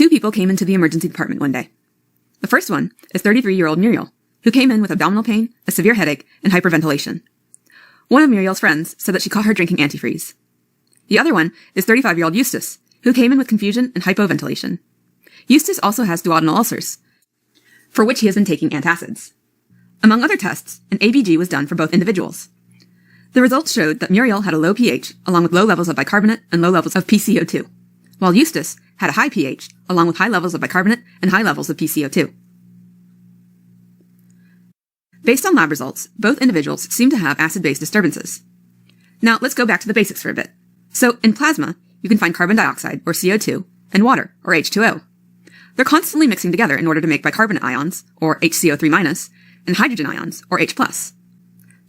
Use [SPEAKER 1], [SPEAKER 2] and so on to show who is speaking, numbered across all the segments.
[SPEAKER 1] Two people came into the emergency department one day. The first one is 33-year-old Muriel, who came in with abdominal pain, a severe headache, and hyperventilation. One of Muriel's friends said that she caught her drinking antifreeze. The other one is 35-year-old Eustace, who came in with confusion and hypoventilation. Eustace also has duodenal ulcers, for which he has been taking antacids. Among other tests, an ABG was done for both individuals. The results showed that Muriel had a low pH, along with low levels of bicarbonate and low levels of PCO2, while Eustace had a high pH, along with high levels of bicarbonate and high levels of PCO2. Based on lab results, both individuals seem to have acid-base disturbances. Now, let's go back to the basics for a bit. So, in plasma, you can find carbon dioxide, or CO2, and water, or H2O. They're constantly mixing together in order to make bicarbonate ions, or HCO3-, and hydrogen ions, or H+.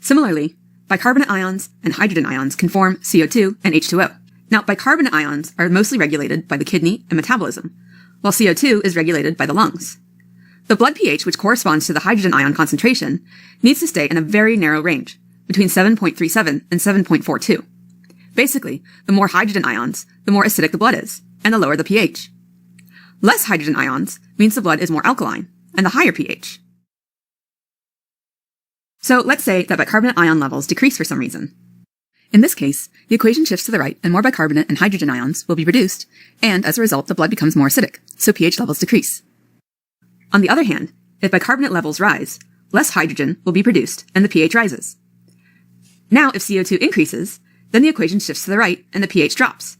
[SPEAKER 1] Similarly, bicarbonate ions and hydrogen ions can form CO2 and H2O. Now, bicarbonate ions are mostly regulated by the kidney and metabolism, while CO2 is regulated by the lungs. The blood pH, which corresponds to the hydrogen ion concentration, needs to stay in a very narrow range, between 7.37 and 7.42. Basically, the more hydrogen ions, the more acidic the blood is, and the lower the pH. Less hydrogen ions means the blood is more alkaline, and the higher pH. So let's say that bicarbonate ion levels decrease for some reason. In this case, the equation shifts to the right and more bicarbonate and hydrogen ions will be produced, and as a result, the blood becomes more acidic, so pH levels decrease. On the other hand, if bicarbonate levels rise, less hydrogen will be produced and the pH rises. Now, if CO2 increases, then the equation shifts to the right and the pH drops.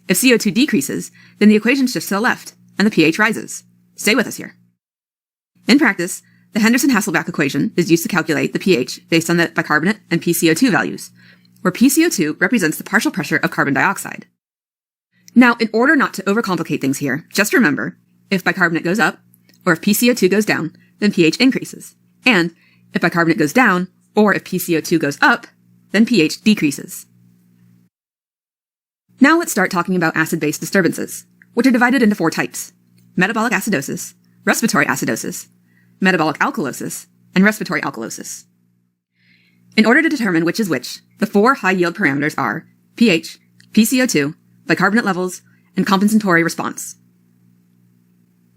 [SPEAKER 1] If CO2 decreases, then the equation shifts to the left and the pH rises. Stay with us here. In practice, the Henderson-Hasselbalch equation is used to calculate the pH based on the bicarbonate and PCO2 values, where PCO2 represents the partial pressure of carbon dioxide. Now, in order not to overcomplicate things here, just remember, if bicarbonate goes up, or if PCO2 goes down, then pH increases. And if bicarbonate goes down, or if PCO2 goes up, then pH decreases. Now let's start talking about acid-base disturbances, which are divided into 4 types: metabolic acidosis, respiratory acidosis, metabolic alkalosis, and respiratory alkalosis. In order to determine which is which, the 4 high-yield parameters are pH, PCO2, bicarbonate levels, and compensatory response.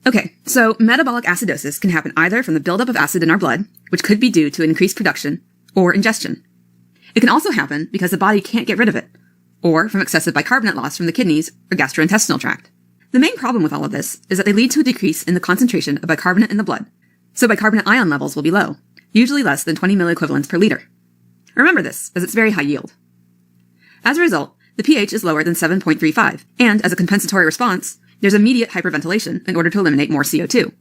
[SPEAKER 1] Okay, so metabolic acidosis can happen either from the buildup of acid in our blood, which could be due to increased production, or ingestion. It can also happen because the body can't get rid of it, or from excessive bicarbonate loss from the kidneys or gastrointestinal tract. The main problem with all of this is that they lead to a decrease in the concentration of bicarbonate in the blood, so bicarbonate ion levels will be low, usually less than 20 milliequivalents per liter. Remember this, as it's very high yield. As a result, the pH is lower than 7.35, and as a compensatory response, there's immediate hyperventilation in order to eliminate more CO2.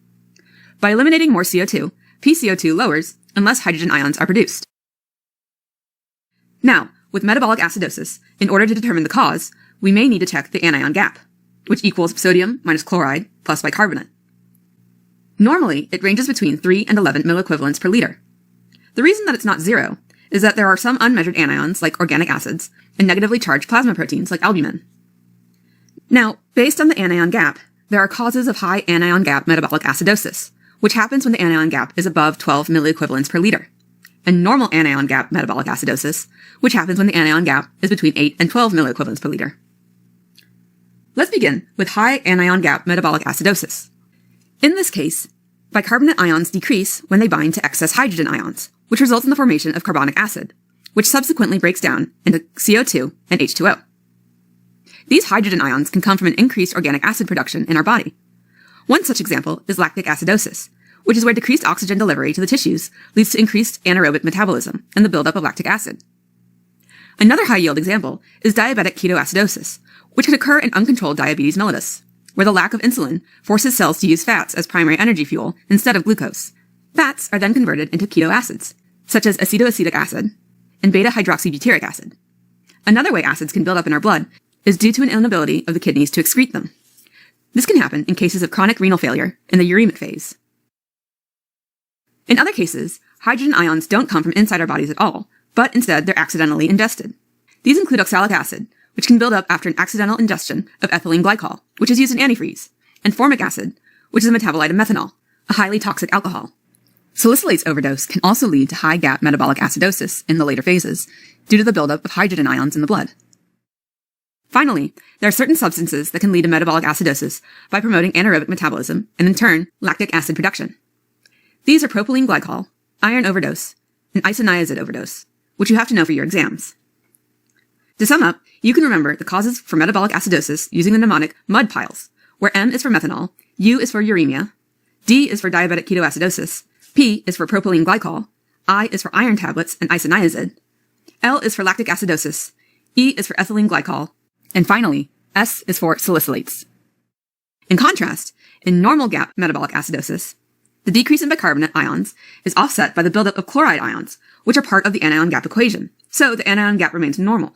[SPEAKER 1] By eliminating more CO2, PCO2 lowers and less hydrogen ions are produced. Now, with metabolic acidosis, in order to determine the cause, we may need to check the anion gap, which equals sodium minus chloride plus bicarbonate. Normally, it ranges between 3 and 11 milliequivalents per liter. The reason that it's not 0 is that there are some unmeasured anions, like organic acids, and negatively charged plasma proteins, like albumin. Now, based on the anion gap, there are causes of high anion gap metabolic acidosis, which happens when the anion gap is above 12 milliequivalents per liter, and normal anion gap metabolic acidosis, which happens when the anion gap is between 8 and 12 milliequivalents per liter. Let's begin with high anion gap metabolic acidosis. In this case, bicarbonate ions decrease when they bind to excess hydrogen ions, which results in the formation of carbonic acid, which subsequently breaks down into CO2 and H2O. These hydrogen ions can come from an increased organic acid production in our body. One such example is lactic acidosis, which is where decreased oxygen delivery to the tissues leads to increased anaerobic metabolism and the buildup of lactic acid. Another high-yield example is diabetic ketoacidosis, which can occur in uncontrolled diabetes mellitus, where the lack of insulin forces cells to use fats as primary energy fuel instead of glucose. Fats are then converted into keto acids, such as acetoacetic acid and beta-hydroxybutyric acid. Another way acids can build up in our blood is due to an inability of the kidneys to excrete them. This can happen in cases of chronic renal failure in the uremic phase. In other cases, hydrogen ions don't come from inside our bodies at all, but instead they're accidentally ingested. These include oxalic acid, which can build up after an accidental ingestion of ethylene glycol, which is used in antifreeze, and formic acid, which is a metabolite of methanol, a highly toxic alcohol. Salicylates overdose can also lead to high gap metabolic acidosis in the later phases, due to the buildup of hydrogen ions in the blood. Finally, there are certain substances that can lead to metabolic acidosis by promoting anaerobic metabolism and, in turn, lactic acid production. These are propylene glycol, iron overdose, and isoniazid overdose, which you have to know for your exams. To sum up, you can remember the causes for metabolic acidosis using the mnemonic MUD piles, where M is for methanol, U is for uremia, D is for diabetic ketoacidosis, P is for propylene glycol, I is for iron tablets and isoniazid, L is for lactic acidosis, E is for ethylene glycol, and finally, S is for salicylates. In contrast, in normal gap metabolic acidosis, the decrease in bicarbonate ions is offset by the buildup of chloride ions, which are part of the anion gap equation, so the anion gap remains normal.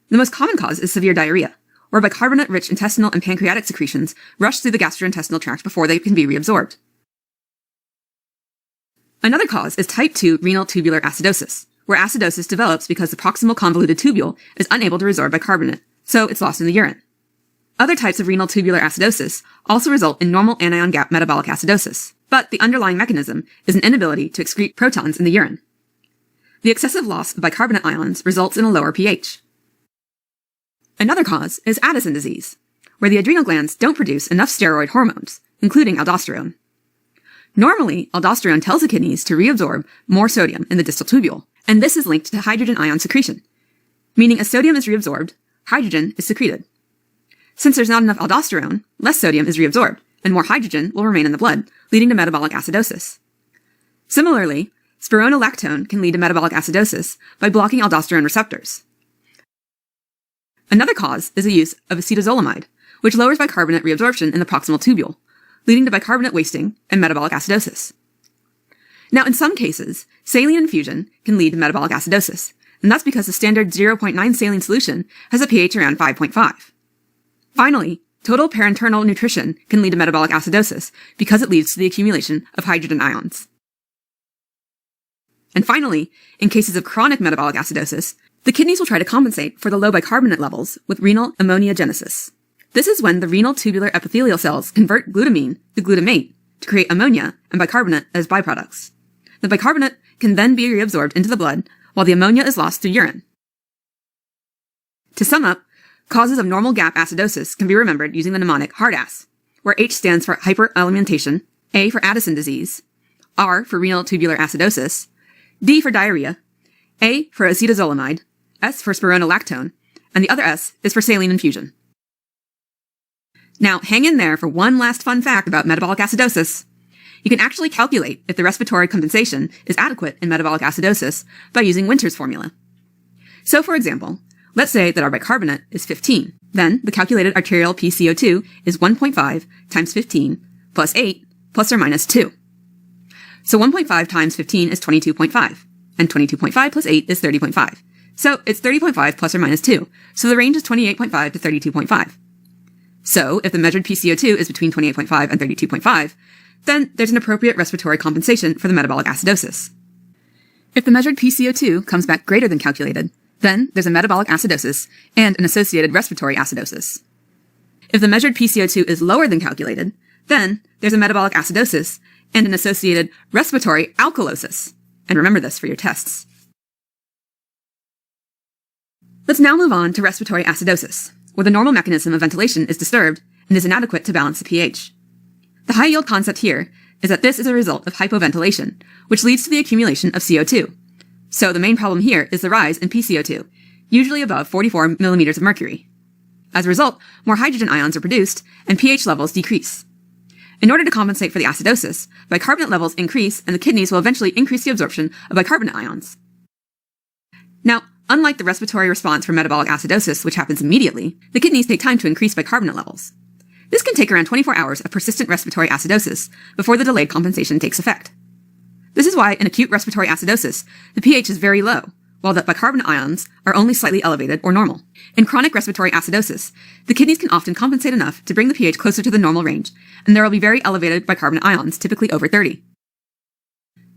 [SPEAKER 1] The most common cause is severe diarrhea, where bicarbonate-rich intestinal and pancreatic secretions rush through the gastrointestinal tract before they can be reabsorbed. Another cause is type 2 renal tubular acidosis, where acidosis develops because the proximal convoluted tubule is unable to resorb bicarbonate, so it's lost in the urine. Other types of renal tubular acidosis also result in normal anion gap metabolic acidosis, but the underlying mechanism is an inability to excrete protons in the urine. The excessive loss of bicarbonate ions results in a lower pH. Another cause is Addison disease, where the adrenal glands don't produce enough steroid hormones, including aldosterone. Normally, aldosterone tells the kidneys to reabsorb more sodium in the distal tubule, and this is linked to hydrogen ion secretion, meaning as sodium is reabsorbed, hydrogen is secreted. Since there's not enough aldosterone, less sodium is reabsorbed, and more hydrogen will remain in the blood, leading to metabolic acidosis. Similarly, spironolactone can lead to metabolic acidosis by blocking aldosterone receptors. Another cause is the use of acetazolamide, which lowers bicarbonate reabsorption in the proximal tubule, leading to bicarbonate wasting and metabolic acidosis. Now, in some cases, saline infusion can lead to metabolic acidosis, and that's because the standard 0.9 saline solution has a pH around 5.5. Finally, total parenteral nutrition can lead to metabolic acidosis because it leads to the accumulation of hydrogen ions. And finally, in cases of chronic metabolic acidosis, the kidneys will try to compensate for the low bicarbonate levels with renal ammoniogenesis. This is when the renal tubular epithelial cells convert glutamine to glutamate to create ammonia and bicarbonate as byproducts. The bicarbonate can then be reabsorbed into the blood, while the ammonia is lost through urine. To sum up, causes of normal gap acidosis can be remembered using the mnemonic HARD-AS, where H stands for hyperalimentation, A for Addison disease, R for renal tubular acidosis, D for diarrhea, A for acetazolamide, S for spironolactone, and the other S is for saline infusion. Now, hang in there for one last fun fact about metabolic acidosis. You can actually calculate if the respiratory compensation is adequate in metabolic acidosis by using Winter's formula. So, for example, let's say that our bicarbonate is 15. Then, the calculated arterial PCO2 is 1.5 times 15 plus 8 plus or minus 2. So 1.5 times 15 is 22.5, and 22.5 plus 8 is 30.5. So it's 30.5 plus or minus 2, so the range is 28.5 to 32.5. So if the measured PCO2 is between 28.5 and 32.5, then there's an appropriate respiratory compensation for the metabolic acidosis. If the measured PCO2 comes back greater than calculated, then there's a metabolic acidosis and an associated respiratory acidosis. If the measured PCO2 is lower than calculated, then there's a metabolic acidosis and an associated respiratory alkalosis. And remember this for your tests. Let's now move on to respiratory acidosis, where the normal mechanism of ventilation is disturbed and is inadequate to balance the pH. The high-yield concept here is that this is a result of hypoventilation, which leads to the accumulation of CO2. So the main problem here is the rise in PCO2, usually above 44 millimeters of mercury. As a result, more hydrogen ions are produced and pH levels decrease. In order to compensate for the acidosis, bicarbonate levels increase and the kidneys will eventually increase the absorption of bicarbonate ions. Now, unlike the respiratory response for metabolic acidosis, which happens immediately, the kidneys take time to increase bicarbonate levels. This can take around 24 hours of persistent respiratory acidosis before the delayed compensation takes effect. This is why in acute respiratory acidosis, the pH is very low, while the bicarbonate ions are only slightly elevated or normal. In chronic respiratory acidosis, the kidneys can often compensate enough to bring the pH closer to the normal range, and there will be very elevated bicarbonate ions, typically over 30.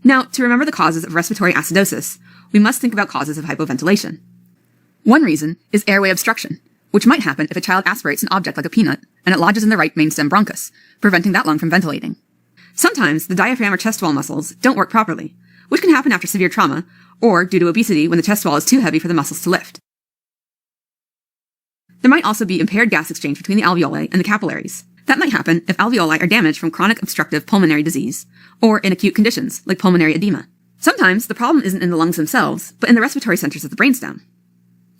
[SPEAKER 1] Now, to remember the causes of respiratory acidosis, we must think about causes of hypoventilation. One reason is airway obstruction, which might happen if a child aspirates an object like a peanut and it lodges in the right mainstem bronchus, preventing that lung from ventilating. Sometimes the diaphragm or chest wall muscles don't work properly, which can happen after severe trauma or due to obesity when the chest wall is too heavy for the muscles to lift. There might also be impaired gas exchange between the alveoli and the capillaries. That might happen if alveoli are damaged from chronic obstructive pulmonary disease, or in acute conditions like pulmonary edema. Sometimes the problem isn't in the lungs themselves, but in the respiratory centers of the brainstem.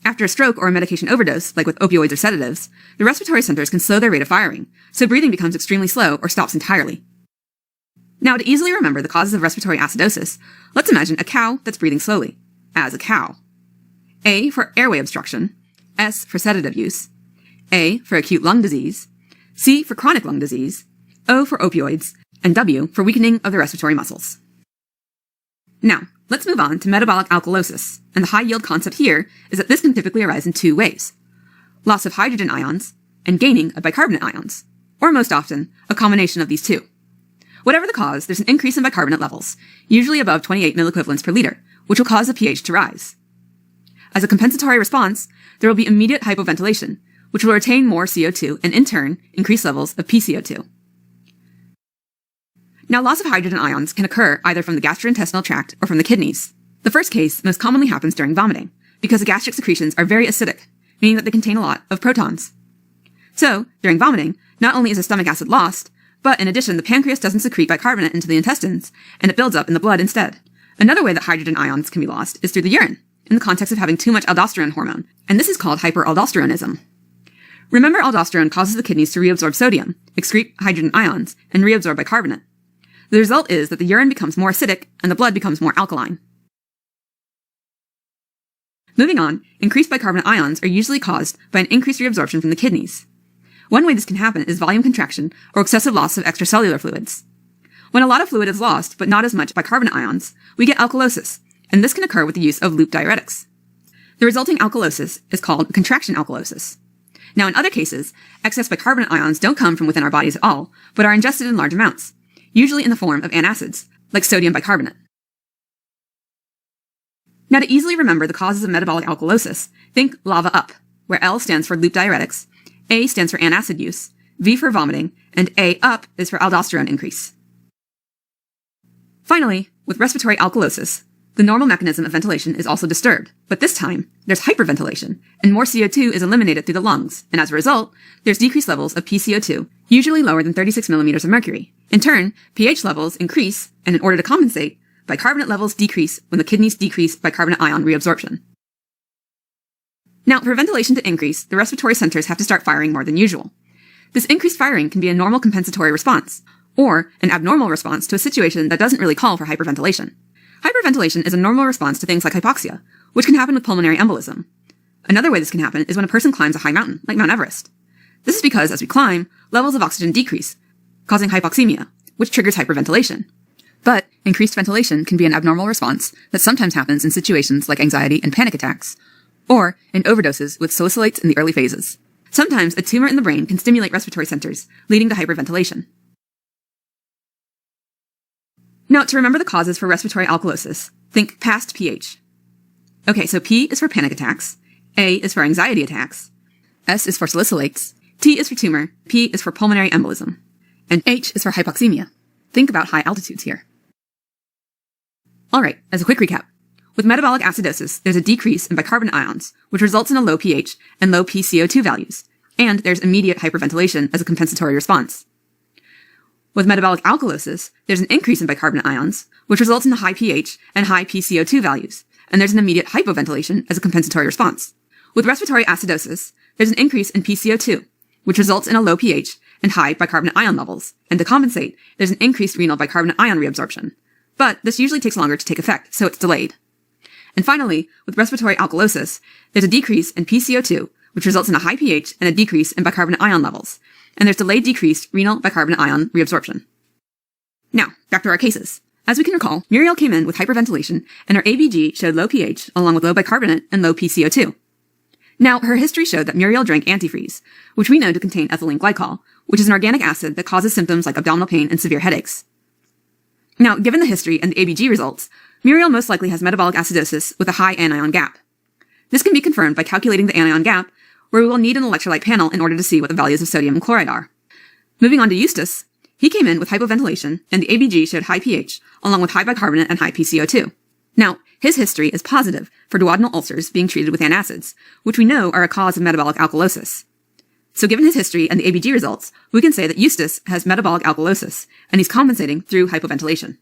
[SPEAKER 1] After a stroke or a medication overdose, like with opioids or sedatives, the respiratory centers can slow their rate of firing, so breathing becomes extremely slow or stops entirely. Now, to easily remember the causes of respiratory acidosis, let's imagine a cow that's breathing slowly, as a cow. A for airway obstruction, S for sedative use, A for acute lung disease, C for chronic lung disease, O for opioids, and W for weakening of the respiratory muscles. Now, let's move on to metabolic alkalosis, and the high-yield concept here is that this can typically arise in two ways: loss of hydrogen ions and gaining of bicarbonate ions, or most often, a combination of these two. Whatever the cause, there's an increase in bicarbonate levels, usually above 28 milliequivalents per liter, which will cause the pH to rise. As a compensatory response, there will be immediate hypoventilation, which will retain more CO2 and in turn increase levels of PCO2. Now, loss of hydrogen ions can occur either from the gastrointestinal tract or from the kidneys. The first case most commonly happens during vomiting, because the gastric secretions are very acidic, meaning that they contain a lot of protons. So, during vomiting, not only is the stomach acid lost, but in addition, the pancreas doesn't secrete bicarbonate into the intestines, and it builds up in the blood instead. Another way that hydrogen ions can be lost is through the urine, in the context of having too much aldosterone hormone, and this is called hyperaldosteronism. Remember, aldosterone causes the kidneys to reabsorb sodium, excrete hydrogen ions, and reabsorb bicarbonate. The result is that the urine becomes more acidic and the blood becomes more alkaline. Moving on, increased bicarbonate ions are usually caused by an increased reabsorption from the kidneys. One way this can happen is volume contraction or excessive loss of extracellular fluids. When a lot of fluid is lost, but not as much bicarbonate ions, we get alkalosis, and this can occur with the use of loop diuretics. The resulting alkalosis is called contraction alkalosis. Now, in other cases, excess bicarbonate ions don't come from within our bodies at all, but are ingested in large amounts, usually in the form of antacids, like sodium bicarbonate. Now, to easily remember the causes of metabolic alkalosis, think LAVA up, where L stands for loop diuretics, A stands for antacid use, V for vomiting, and A up is for aldosterone increase. Finally, with respiratory alkalosis, the normal mechanism of ventilation is also disturbed, but this time, there's hyperventilation, and more CO2 is eliminated through the lungs, and as a result, there's decreased levels of PCO2, usually lower than 36 millimeters of mercury. In turn, pH levels increase, and in order to compensate, bicarbonate levels decrease when the kidneys decrease bicarbonate ion reabsorption. Now, for ventilation to increase, the respiratory centers have to start firing more than usual. This increased firing can be a normal compensatory response, or an abnormal response to a situation that doesn't really call for hyperventilation. Hyperventilation is a normal response to things like hypoxia, which can happen with pulmonary embolism. Another way this can happen is when a person climbs a high mountain, like Mount Everest. This is because, as we climb, levels of oxygen decrease, causing hypoxemia, which triggers hyperventilation. But increased ventilation can be an abnormal response that sometimes happens in situations like anxiety and panic attacks, or in overdoses with salicylates in the early phases. Sometimes a tumor in the brain can stimulate respiratory centers, leading to hyperventilation. Now, to remember the causes for respiratory alkalosis, think past pH. Okay, so P is for panic attacks, A is for anxiety attacks, S is for salicylates, T is for tumor, P is for pulmonary embolism, and H is for hypoxemia. Think about high altitudes here. Alright, as a quick recap. With metabolic acidosis, there's a decrease in bicarbonate ions, which results in a low pH and low PCO2 values, and there's immediate hyperventilation as a compensatory response. With metabolic alkalosis, there's an increase in bicarbonate ions, which results in a high pH and high PCO2 values, and there's an immediate hypoventilation as a compensatory response. With respiratory acidosis, there's an increase in PCO2, which results in a low pH and high bicarbonate ion levels, and to compensate, there's an increased renal bicarbonate ion reabsorption. But this usually takes longer to take effect, so it's delayed. And finally, with respiratory alkalosis, there's a decrease in PCO2, which results in a high pH and a decrease in bicarbonate ion levels, and there's delayed decreased renal bicarbonate ion reabsorption. Now, back to our cases. As we can recall, Muriel came in with hyperventilation, and her ABG showed low pH along with low bicarbonate and low PCO2. Now, her history showed that Muriel drank antifreeze, which we know to contain ethylene glycol, which is an organic acid that causes symptoms like abdominal pain and severe headaches. Now, given the history and the ABG results, Muriel most likely has metabolic acidosis with a high anion gap. This can be confirmed by calculating the anion gap, where we will need an electrolyte panel in order to see what the values of sodium and chloride are. Moving on to Eustace, he came in with hypoventilation, and the ABG showed high pH, along with high bicarbonate and high PCO2. Now, his history is positive for duodenal ulcers being treated with antacids, which we know are a cause of metabolic alkalosis. So given his history and the ABG results, we can say that Eustace has metabolic alkalosis, and he's compensating through hypoventilation.